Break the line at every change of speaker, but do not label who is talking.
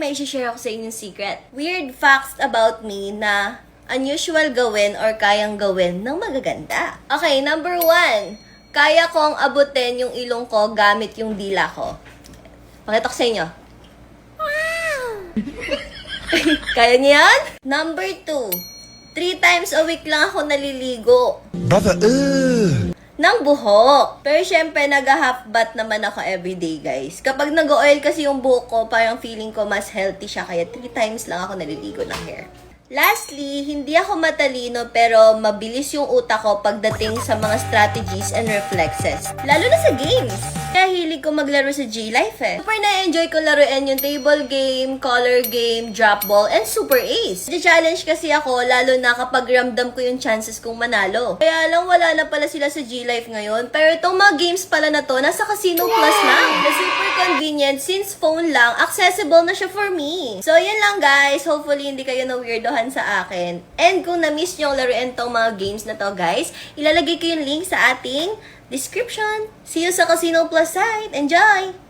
may share ako sa inyong secret. Weird facts about me na unusual gawin or kayang gawin ng magaganda. Okay, number 1. Kaya kong abutin yung ilong ko gamit yung dila ko. Pakita ko sa inyo. Wow! Kaya niyo yan? Number 2. 3 times a week lang ako naliligo.
Brother,
Ng buhok. Pero syempre, nag-half bath naman ako everyday, guys. Kapag nag-oil kasi yung buhok ko, parang feeling ko mas healthy siya. Kaya 3 times lang ako naliligo ng hair. Lastly, hindi ako matalino pero mabilis yung utak ko pagdating sa mga strategies and reflexes. Lalo na sa games. Kaya hilig ko maglaro sa G-Life eh. Super na-enjoy ko laruin yung table game, color game, drop ball, and Super Ace. Challenge kasi ako lalo na kapag ramdam ko yung chances kong manalo. Kaya lang wala na pala sila sa G-Life ngayon. Pero itong mga games pala na to, nasa Casino Plus lang. Na super convenient since phone lang, accessible na siya for me. So yun lang guys. Hopefully hindi kayo na-weirdohan sa akin. And kung na-miss nyo laruin tong mga games na to guys, ilalagay ko yung link sa ating description. See you sa Casino Plus site. Enjoy!